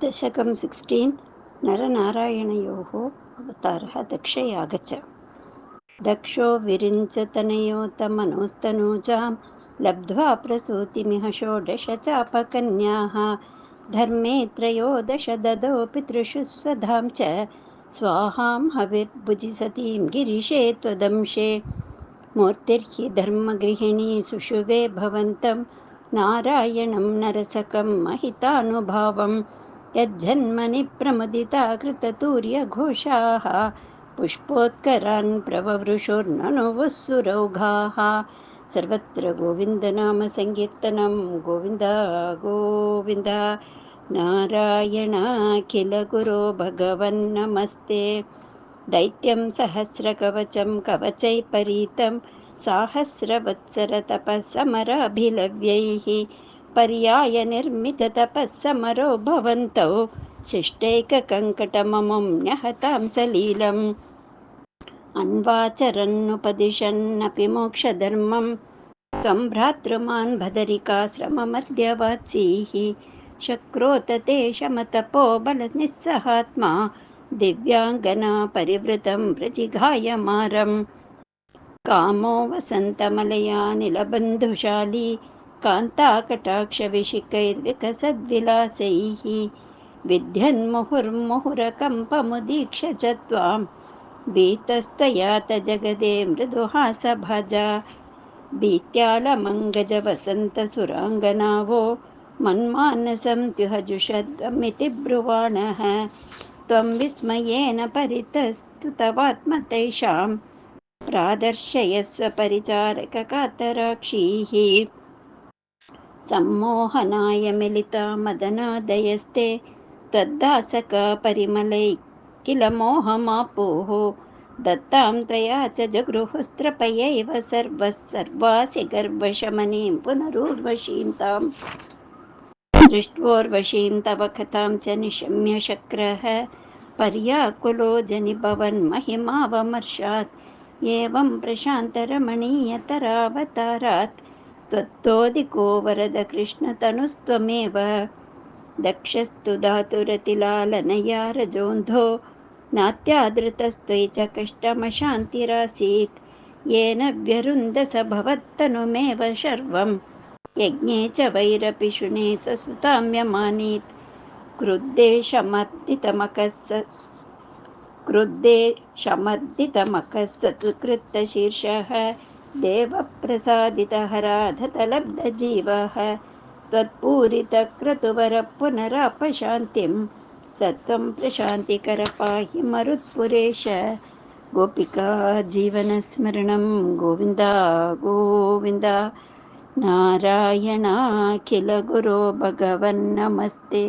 दशकं 16 नरनारायणयोः अवतारः दक्षयाग च। दक्षो विरिञ्चतनयोतमनोस्तनूजां लब्ध्वा प्रसूतिमिह षोडश चापकन्याः। धर्मे त्रयोदश ददौ पितृषु स्वधां च स्वाहां हविर्भुजि सतीं गिरिशे त्वदंशे। मूर्तिर्हि धर्मगृहिणी सुषुवे भवन्तं नारायणं नरसकं महितानुभावं। यज्जन्मनि प्रमुदिता कृततूर्यघोषाः पुष्पोत्करान् प्रववृषोर्ननुवुः सुरौघाः। सर्वत्र गोविन्दनामसङ्कीर्तनं गोविन्द गोविन्द। नारायणाखिलगुरो भगवन्नमस्ते। दैत्यं सहस्रकवचं कवचैपरीतं साहस्रवत्सरतपःसमराभिलव्यैः पर्यायनिर्मिततपःसमरो भवन्तौ शिष्टैककङ्कटममुं न्यहतां सलीलम्। अन्वाचरन्नुपदिशन्नपि मोक्षधर्मं त्वं भ्रातृमान् भदरिकाश्रममध्यवात्सीः। शक्रोत ते शमतपो बलनिस्सहात्मा दिव्याङ्गना परिवृतं व्रजिघायमारम्। कामो वसन्तमलयानिलबन्धुशाली कान्ताकटाक्षविशिखैर्विकसद्विलासैः विध्यन्मुहुर्मुहुरकम्पमुदीक्ष्य च त्वां भीतस्त्वयात जगदे मृदुहासभाजा। भीत्यालमङ्गजवसन्तसुराङ्गनावो मन्मानसं त्युहजुषध्वमिति ब्रुवाणः। त्वं विस्मयेन परितस्तुतवात्मतैषां प्रादर्शयस्व परिचारककातराक्षीः। सम्मोहनाय मिलिता मदनादयस्ते त्वद्दासका परिमलै किल मोहमापोः। दत्तां त्वया च जगृहुस्त्रपयैव सर्वासि गर्वशमनीं पुनरूर्वशीं ताम्। दृष्ट्वोर्वशीं तव कथां च निशम्य शक्रः पर्याकुलो जनिभवन्महिमावमर्शात्। एवं प्रशान्तरमणीयतरावतारात् त्वत्तोदिको वरद कृष्णतनुस्त्वमेव। दक्षस्तु धातुरतिलालनया रजोन्धो नात्यादृतस्त्वयि च कष्टमशान्तिरासीत्। येन व्यरुन्धस भवत्तनुमेव शर्वं यज्ञे च वैरपिशुने स्वसुतां व्यमानीत्। क्रुद्धे शमर्दितमखः सत्कृतशीर्षः देवप्रसादितहराधतलब्धजीवः। त्वत्पूरितक्रतुवरः पुनरापशान्तिं सत्वं प्रशान्तिकर पाहि मरुत्पुरेश। गोपिका जीवनस्मरणं गोविन्द गोविन्द। नारायणाखिलगुरो भगवन्नमस्ते।